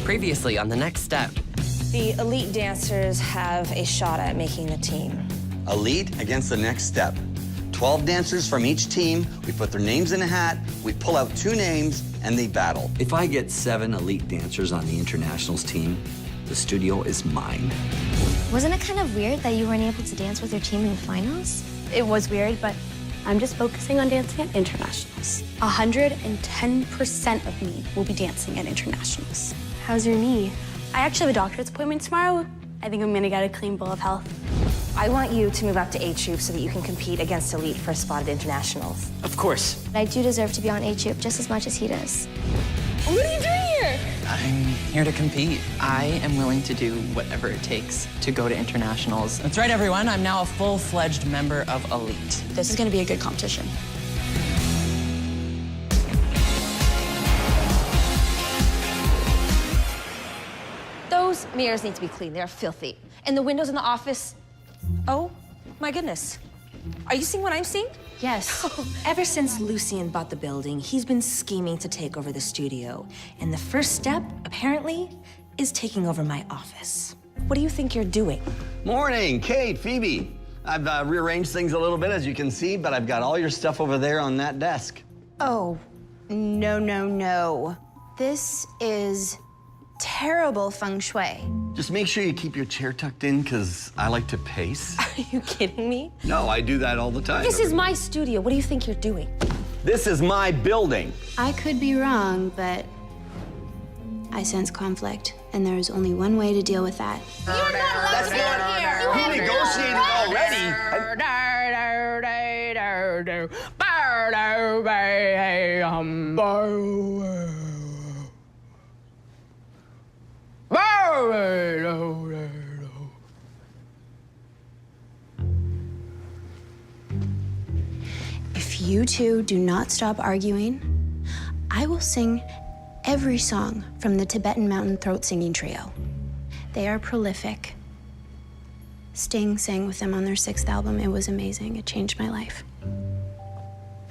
Previously on the next step. The elite dancers have a shot at making the team. Elite against the next step. 12 dancers from each team. We put their names in a hat, we pull out 2 names, and they battle. If I get 7 elite dancers on the internationals team, the studio is mine. Wasn't it kind of weird that you weren't able to dance with your team in the finals? It was weird, but I'm just focusing on dancing at internationals. 110% of me will be dancing at internationals. How's your knee? I actually have a doctor's appointment tomorrow. I think I'm gonna get a clean bill of health. I want you to move up to A-Troop so that you can compete against elite for a spot at internationals. Of course. I do deserve to be on A-Troop just as much as he does. What are you doing here? I'm here to compete. I am willing to do whatever it takes to go to internationals. That's right, everyone. I'm now a full-fledged member of Elite. This is gonna be a good competition. Those mirrors need to be clean. They're filthy. And the windows in the office, oh my goodness. Are you seeing what I'm seeing? Yes. Ever since Lucien bought the building, he's been scheming to take over the studio. And the first step, apparently, is taking over my office. What do you think you're doing? Morning, Kate, Phoebe. I've rearranged things a little bit, as you can see, but I've got all your stuff over there on that desk. Oh, no. This is terrible feng shui. Just make sure you keep your chair tucked in, because I like to pace. Are you kidding me? No, I do that all the time. This is my studio. What do you think you're doing? This is my building. I could be wrong, but I sense conflict, and there is only one way to deal with that. You're not allowed to be in here. We negotiated already. If you two do not stop arguing, I will sing every song from the Tibetan Mountain Throat Singing Trio. They are prolific. Sting sang with them on their 6th album. It was amazing. It changed my life.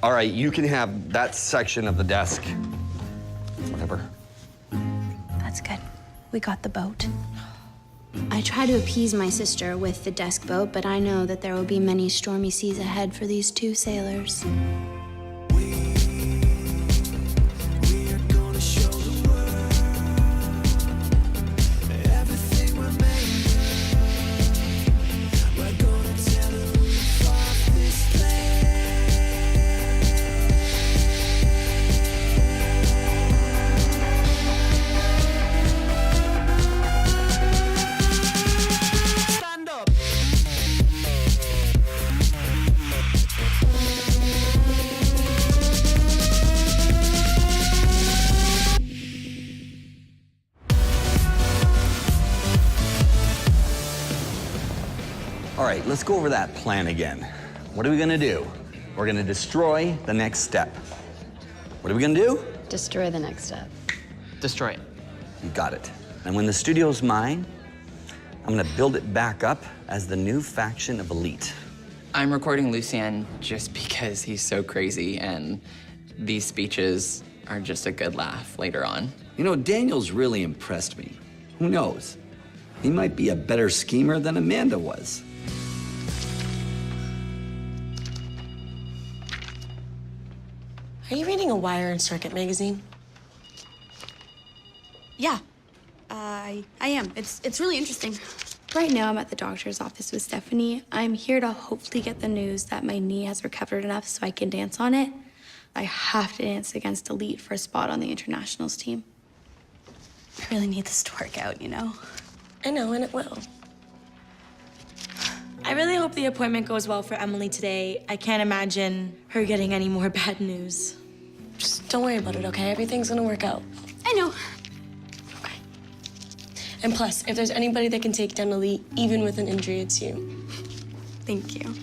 All right, you can have that section of the desk. Whatever. That's good. We got the boat. I try to appease my sister with the desk boat, but I know that there will be many stormy seas ahead for these 2 sailors. All right, let's go over that plan again. What are we gonna do? We're gonna destroy the next step. What are we gonna do? Destroy the next step. Destroy it. You got it. And when the studio's mine, I'm gonna build it back up as the new faction of Elite. I'm recording Lucien just because he's so crazy, and these speeches are just a good laugh later on. You know, Daniel's really impressed me. Who knows? He might be a better schemer than Amanda was. Are you reading a Wire and Circuit magazine? Yeah, I am. It's really interesting. Right now, I'm at the doctor's office with Stephanie. I'm here to hopefully get the news that my knee has recovered enough so I can dance on it. I have to dance against Elite for a spot on the internationals team. I really need this to work out, you know? I know, and it will. I really hope the appointment goes well for Emily today. I can't imagine her getting any more bad news. Just don't worry about it, okay? Everything's gonna work out. I know. Okay. And plus, if there's anybody that can take down Elite, even with an injury, it's you. Thank you.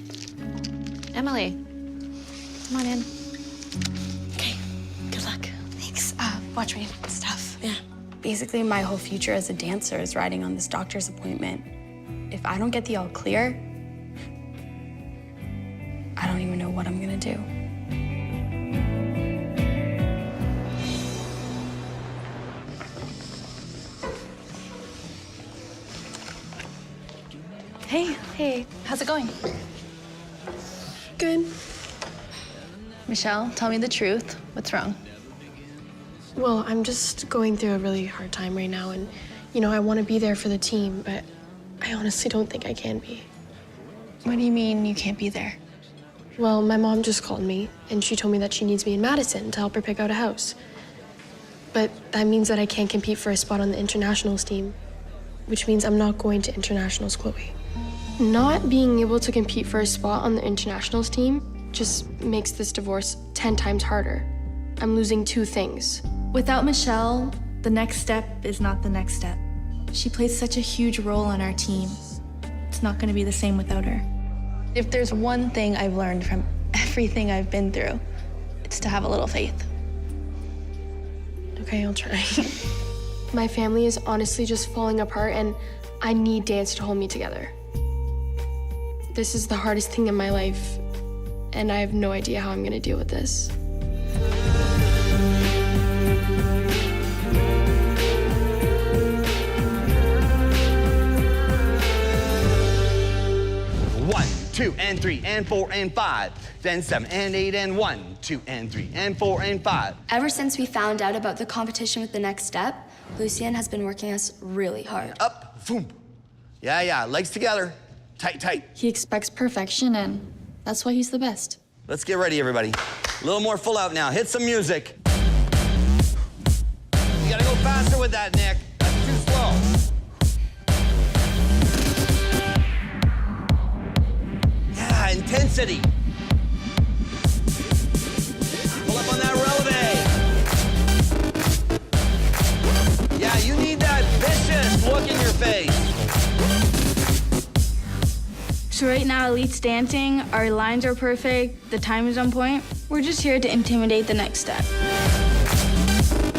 Emily, come on in. Okay, good luck. Thanks. Watch me and stuff. Yeah. Basically, my whole future as a dancer is riding on this doctor's appointment. If I don't get the all clear, I don't even know what I'm gonna do. Hey. Hey. How's it going? Good. Michelle, tell me the truth. What's wrong? Well, I'm just going through a really hard time right now, and, you know, I want to be there for the team, but I honestly don't think I can be. What do you mean you can't be there? Well, my mom just called me, and she told me that she needs me in Madison to help her pick out a house. But that means that I can't compete for a spot on the internationals team, which means I'm not going to internationals, Chloe. Not being able to compete for a spot on the internationals team just makes this divorce 10 times harder. I'm losing two things. Without Michelle, the next step is not the next step. She plays such a huge role on our team. It's not going to be the same without her. If there's one thing I've learned from everything I've been through, it's to have a little faith. Okay, I'll try. My family is honestly just falling apart, and I need dance to hold me together. This is the hardest thing in my life, and I have no idea how I'm gonna deal with this. One, 2, and 3, and 4, and 5. Then 7, and 8, and 1, 2, and 3, and 4, and 5. Ever since we found out about the competition with the next step, Lucien has been working us really hard. Up, boom. Yeah, legs together. Tight, tight. He expects perfection, and that's why he's the best. Let's get ready, everybody. A little more full out now. Hit some music. You gotta go faster with that, Nick. That's too slow. Yeah, intensity. Pull up on that releve. Yeah, you need that vicious look in your face. So right now, Elite's dancing, our lines are perfect, the time is on point. We're just here to intimidate the next step.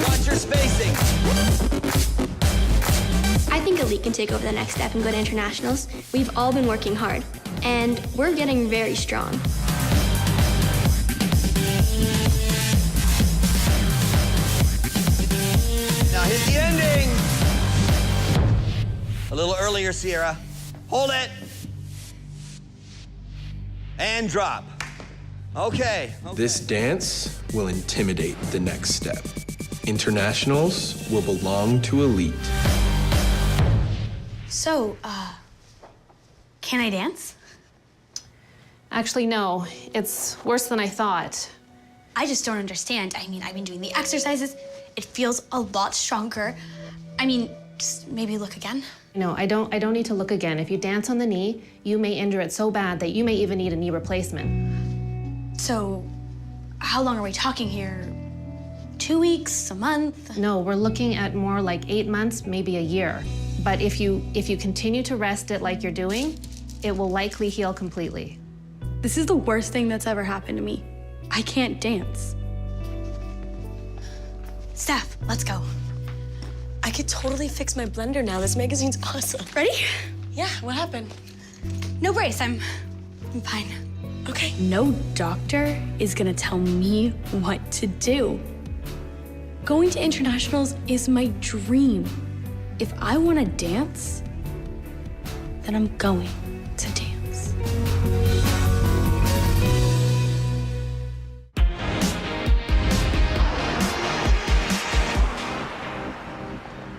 Watch your spacing. I think Elite can take over the next step and go to internationals. We've all been working hard, and we're getting very strong. Now hit the ending. A little earlier, Sierra. Hold it. And drop. Okay. This dance will intimidate the next step. Internationals will belong to Elite. So, can I dance? Actually, no. It's worse than I thought. I just don't understand. I mean, I've been doing the exercises. It feels a lot stronger. I mean, just maybe look again. No, I don't need to look again. If you dance on the knee, you may injure it so bad that you may even need a knee replacement. So, how long are we talking here? 2 weeks, a month? No, we're looking at more like 8 months, maybe a year. But if you continue to rest it like you're doing, it will likely heal completely. This is the worst thing that's ever happened to me. I can't dance. Steph, let's go. I could totally fix my blender now. This magazine's awesome. Ready? Yeah, what happened? No brace, I'm fine. Okay. No doctor is gonna tell me what to do. Going to internationals is my dream. If I wanna dance, then I'm going to dance.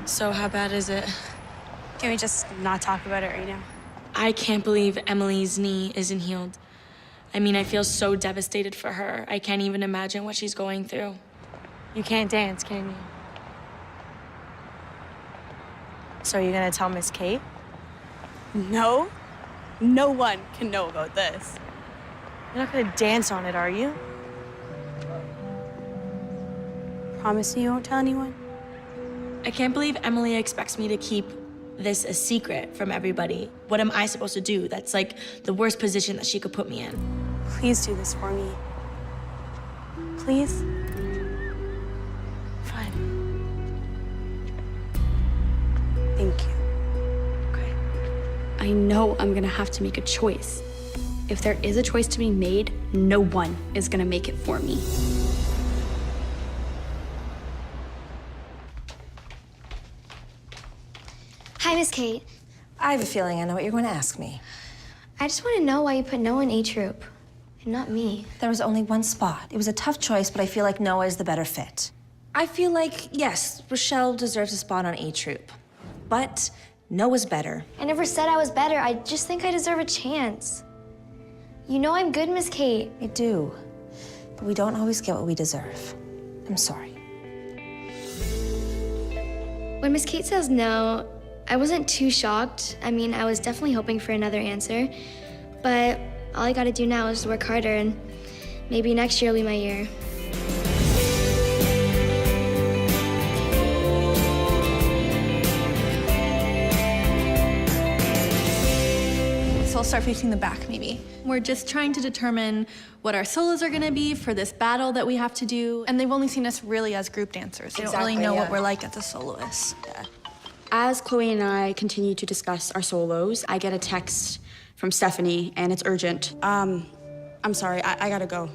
So how bad is it? Can we just not talk about it right now? I can't believe Emily's knee isn't healed. I mean, I feel so devastated for her. I can't even imagine what she's going through. You can't dance, can you? So are you gonna tell Miss Kate? No. No one can know about this. You're not gonna dance on it, are you? Promise me you won't tell anyone? I can't believe Emily expects me to keep this a secret from everybody. What am I supposed to do? That's like the worst position that she could put me in. Please do this for me. Please? Fine. Thank you. Okay. I know I'm gonna have to make a choice. If there is a choice to be made, no one is gonna make it for me. Hi, Miss Kate. I have a feeling I know what you're going to ask me. I just want to know why you put Noah in A Troop and not me. There was only one spot. It was a tough choice, but I feel like Noah is the better fit. I feel like, yes, Rochelle deserves a spot on A Troop, but Noah's better. I never said I was better. I just think I deserve a chance. You know I'm good, Miss Kate. I do, but we don't always get what we deserve. I'm sorry. When Miss Kate says no, I wasn't too shocked. I mean, I was definitely hoping for another answer, but all I gotta do now is work harder, and maybe next year will be my year. So I'll start facing the back, maybe. We're just trying to determine what our solos are gonna be for this battle that we have to do. And they've only seen us really as group dancers. They don't really know what we're like as a soloist. Yeah. As Chloe and I continue to discuss our solos, I get a text from Stephanie, and it's urgent. I'm sorry, I gotta go.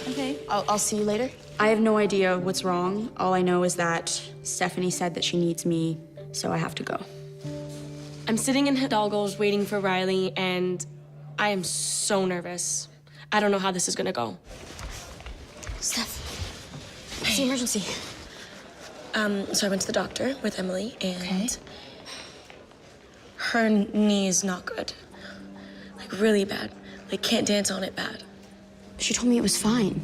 Okay. I'll see you later. I have no idea what's wrong. All I know is that Stephanie said that she needs me, so I have to go. I'm sitting in Hidalgo's waiting for Riley, and I am so nervous. I don't know how this is gonna go. Steph, what's the emergency? So I went to the doctor with Emily, and her knee is not good. Like, really bad. Like, can't dance on it bad. She told me it was fine.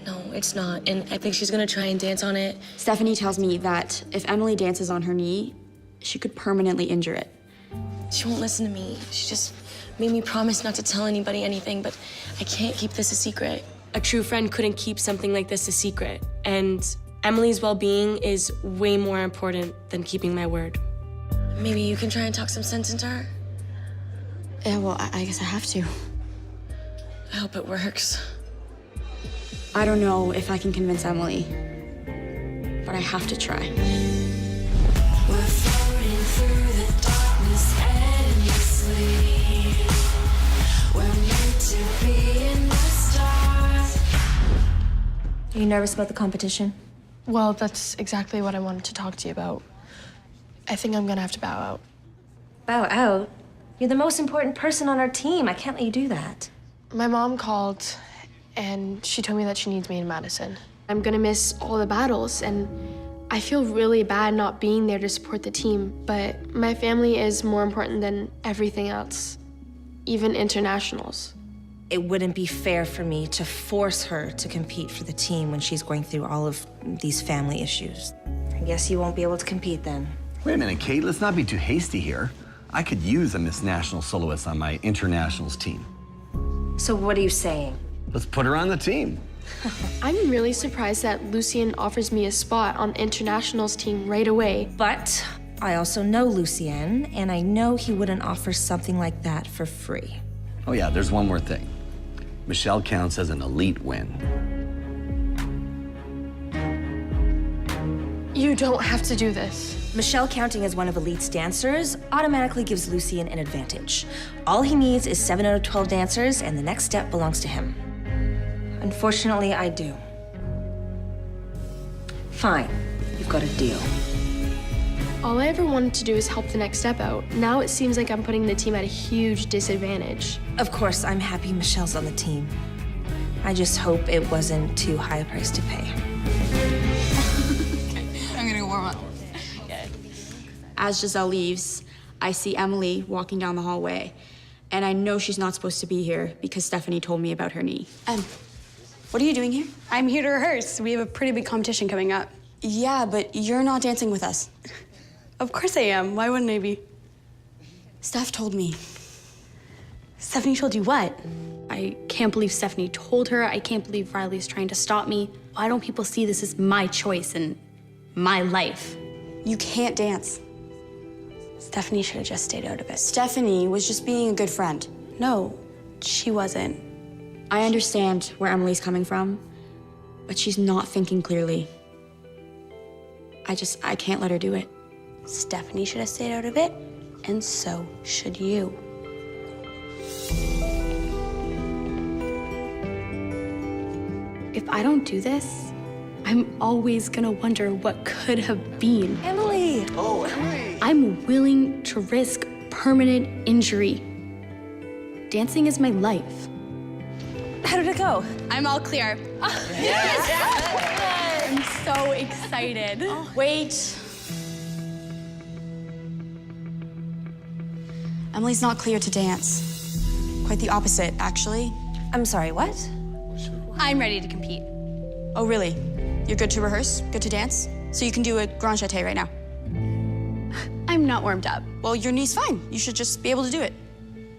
No, it's not, and I think she's gonna try and dance on it. Stephanie tells me that if Emily dances on her knee, she could permanently injure it. She won't listen to me. She just made me promise not to tell anybody anything, but I can't keep this a secret. A true friend couldn't keep something like this a secret, and Emily's well-being is way more important than keeping my word. Maybe you can try and talk some sense into her? Yeah, well, I guess I have to. I hope it works. I don't know if I can convince Emily, but I have to try. We're floating through the darkness endlessly. We're meant to be in the stars. Are you nervous about the competition? Well, that's exactly what I wanted to talk to you about. I think I'm gonna have to bow out. Bow out? You're the most important person on our team. I can't let you do that. My mom called, and she told me that she needs me in Madison. I'm gonna miss all the battles, and I feel really bad not being there to support the team, but my family is more important than everything else, even internationals. It wouldn't be fair for me to force her to compete for the team when she's going through all of these family issues. I guess you won't be able to compete then. Wait a minute, Kate, let's not be too hasty here. I could use a Miss National soloist on my internationals team. So what are you saying? Let's put her on the team. I'm really surprised that Lucien offers me a spot on internationals team right away. But I also know Lucien, and I know he wouldn't offer something like that for free. Oh yeah, there's one more thing. Michelle counts as an elite win. You don't have to do this. Michelle counting as one of Elite's dancers automatically gives Lucien an advantage. All he needs is 7 out of 12 dancers, and the next step belongs to him. Unfortunately, I do. Fine, you've got a deal. All I ever wanted to do is help the next step out. Now it seems like I'm putting the team at a huge disadvantage. Of course, I'm happy Michelle's on the team. I just hope it wasn't too high a price to pay. Okay, I'm gonna warm up. Okay. As Giselle leaves, I see Emily walking down the hallway, and I know she's not supposed to be here because Stephanie told me about her knee. What are you doing here? I'm here to rehearse. We have a pretty big competition coming up. Yeah, but you're not dancing with us. Of course I am. Why wouldn't I be? Steph told me. Stephanie told you what? I can't believe Stephanie told her. I can't believe Riley's trying to stop me. Why don't people see this as my choice and my life? You can't dance. Stephanie should have just stayed out of it. Stephanie was just being a good friend. No, she wasn't. I understand where Emily's coming from, but she's not thinking clearly. I can't let her do it. Stephanie should have stayed out of it, and so should you. If I don't do this, I'm always gonna wonder what could have been. Emily! Oh, Emily! I'm willing to risk permanent injury. Dancing is my life. How did it go? I'm all clear. Yes! I'm so excited. Wait. Emily's not clear to dance. Quite the opposite, actually. I'm sorry, what? I'm ready to compete. Oh, really? You're good to rehearse? Good to dance? So you can do a grand jeté right now? I'm not warmed up. Well, your knee's fine. You should just be able to do it.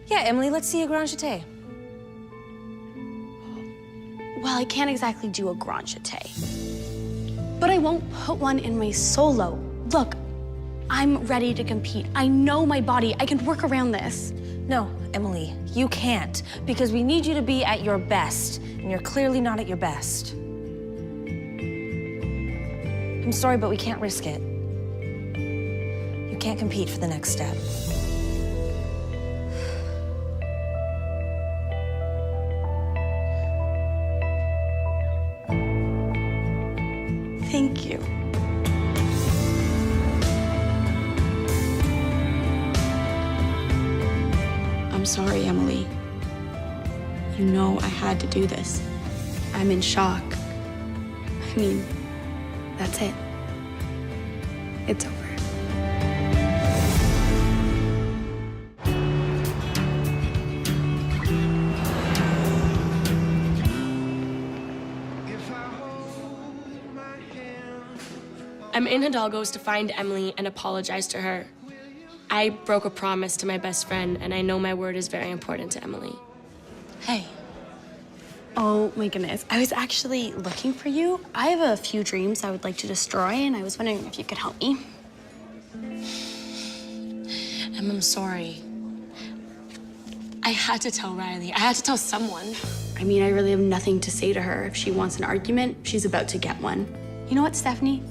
Yeah, Emily, let's see a grand jeté. Well, I can't exactly do a grand jeté. But I won't put one in my solo. Look, I'm ready to compete. I know my body. I can work around this. No, Emily, you can't, because we need you to be at your best, and you're clearly not at your best. I'm sorry, but we can't risk it. You can't compete for the next step. Thank you. I'm sorry, Emily. You know I had to do this. I'm in shock. I mean, that's it. It's over. I'm in Hidalgo's to find Emily and apologize to her. I broke a promise to my best friend, and I know my word is very important to Emily. Hey. Oh my goodness. I was actually looking for you. I have a few dreams I would like to destroy, and I was wondering if you could help me. Em, I'm sorry. I had to tell Riley. I had to tell someone. I mean, I really have nothing to say to her. If she wants an argument, she's about to get one. You know what, Stephanie?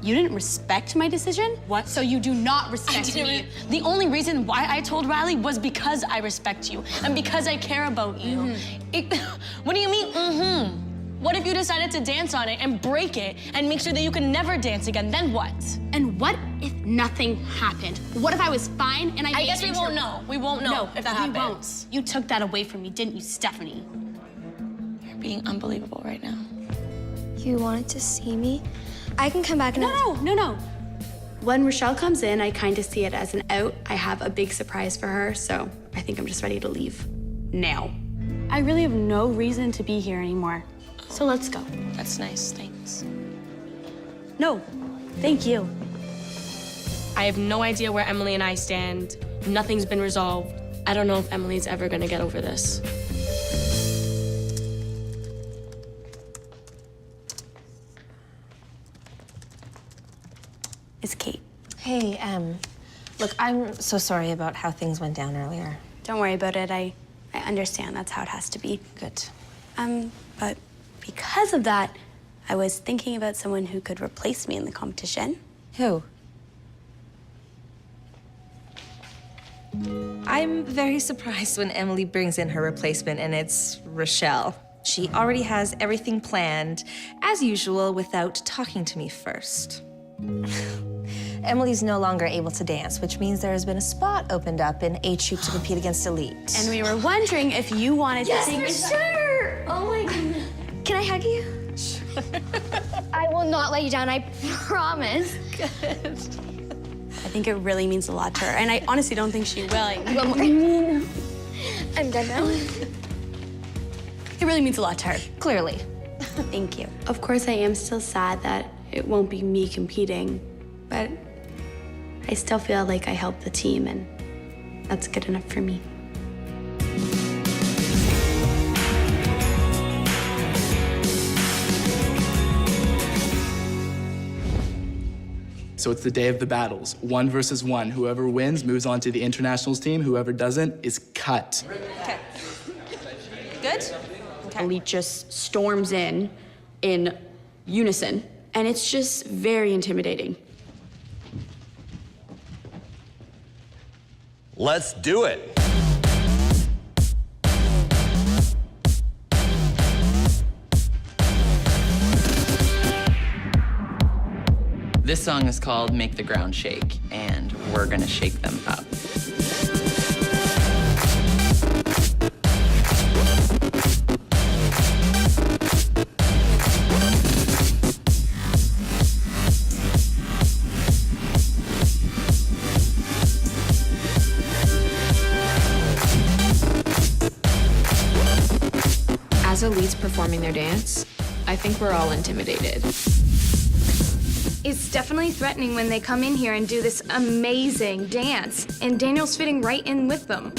You didn't respect my decision. What? So you do not respect me. The only reason why I told Riley was because I respect you and because I care about you. What do you mean, What if you decided to dance on it and break it and make sure that you can never dance again? Then what? And what if nothing happened? What if I was fine and I guess we won't know. We won't know if that happens. We won't. You took that away from me, didn't you, Stephanie? You're being unbelievable right now. You wanted to see me? I can come back and... No. When Rochelle comes in, I kind of see it as an out. I have a big surprise for her, so I think I'm just ready to leave. Now. I really have no reason to be here anymore. So let's go. That's nice, thanks. No, thank you. I have no idea where Emily and I stand. Nothing's been resolved. I don't know if Emily's ever gonna get over this. It's Kate. Hey, look, I'm so sorry about how things went down earlier. Don't worry about it. I understand that's how it has to be. Good. But because of that, I was thinking about someone who could replace me in the competition. Who? I'm very surprised when Emily brings in her replacement and it's Rochelle. She already has everything planned, as usual, without talking to me first. Emily's no longer able to dance, which means there has been a spot opened up in A Troop to compete against Elite. And we were wondering if you wanted to sing. Yes, for sure! Oh my goodness. Can I hug you? Sure. I will not let you down, I promise. Good. I think it really means a lot to her, and I honestly don't think she will. I'm done now. It really means a lot to her. Clearly. Thank you. Of course, I am still sad that it won't be me competing, but I still feel like I helped the team, and that's good enough for me. So it's the day of the battles, 1 versus 1. Whoever wins moves on to the internationals team. Whoever doesn't is cut. Okay. Good? Okay. Elite just storms in unison, and it's just very intimidating. Let's do it. This song is called Make the Ground Shake, and we're gonna shake them up. As elites performing their dance, I think we're all intimidated. It's definitely threatening when they come in here and do this amazing dance, and Daniel's fitting right in with them.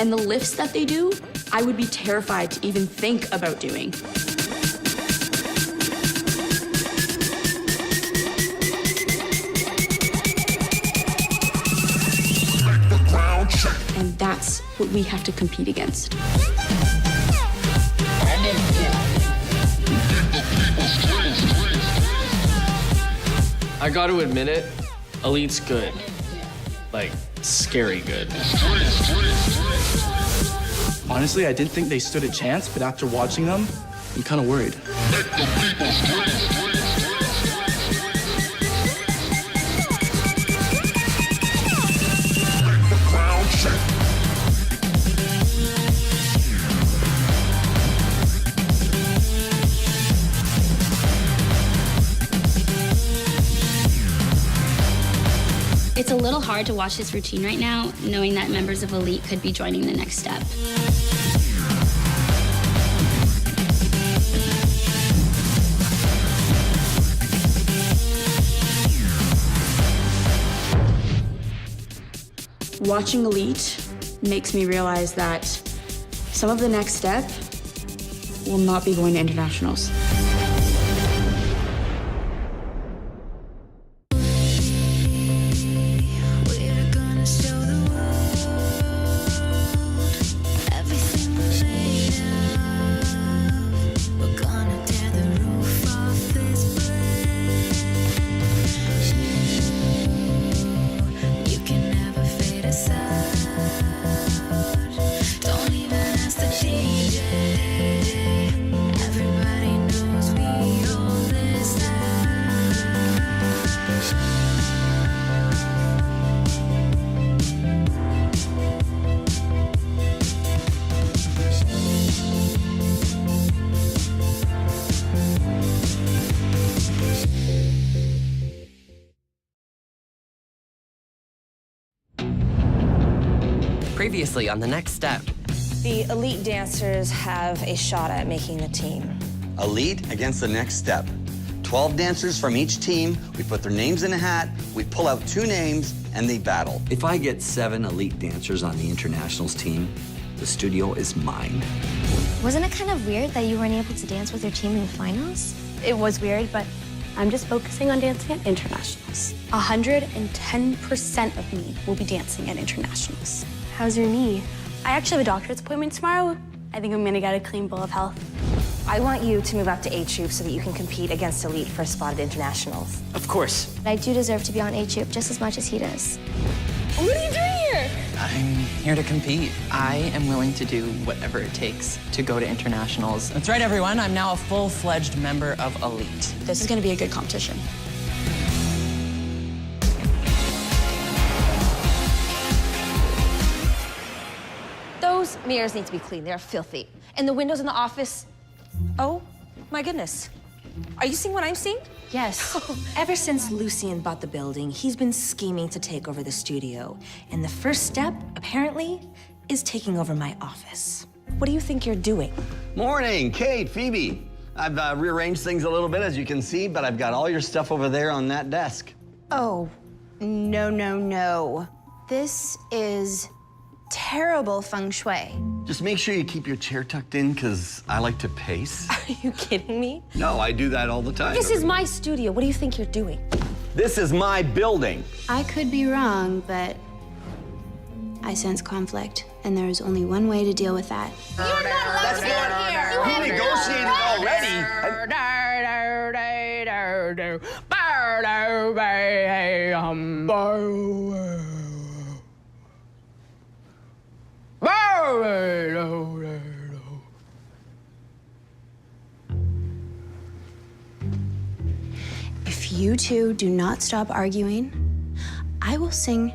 And the lifts that they do, I would be terrified to even think about doing. And that's what we have to compete against. I got to admit it, Elite's good. Like, scary good. Honestly, I didn't think they stood a chance, but after watching them, I'm kind of worried. It's a little hard to watch this routine right now, knowing that members of Elite could be joining the next step. Watching Elite makes me realize that some of the next step will not be going to internationals. Previously on the next step. The elite dancers have a shot at making the team. Elite against the next step. 12 dancers from each team. We put their names in a hat, we pull out 2 names, and they battle. If I get 7 elite dancers on the internationals team, the studio is mine. Wasn't it kind of weird that you weren't able to dance with your team in the finals? It was weird, but I'm just focusing on dancing at internationals. 110% of me will be dancing at internationals. How's your knee? I actually have a doctor's appointment tomorrow. I think I'm gonna get a clean bill of health. I want you to move up to A Troop so that you can compete against Elite for a spot at internationals. Of course. I do deserve to be on A Troop just as much as he does. What are you doing here? I'm here to compete. I am willing to do whatever it takes to go to internationals. That's right, everyone. I'm now a full-fledged member of Elite. This is gonna be a good competition. Those mirrors need to be cleaned. They're filthy. And the windows in the office, oh my goodness. Are you seeing what I'm seeing? Yes. Ever since Lucien bought the building, he's been scheming to take over the studio. And the first step, apparently, is taking over my office. What do you think you're doing? Morning, Kate, Phoebe. I've rearranged things a little bit, as you can see, but I've got all your stuff over there on that desk. Oh, no, no, no. This is terrible feng shui. Just make sure you keep your chair tucked in, because I like to pace. Are you kidding me? No, I do that all the time. This is my studio. What do you think you're doing? This is my building. I could be wrong, but I sense conflict, and there is only one way to deal with that. You're not allowed to be in here. We negotiated already. If you two do not stop arguing, I will sing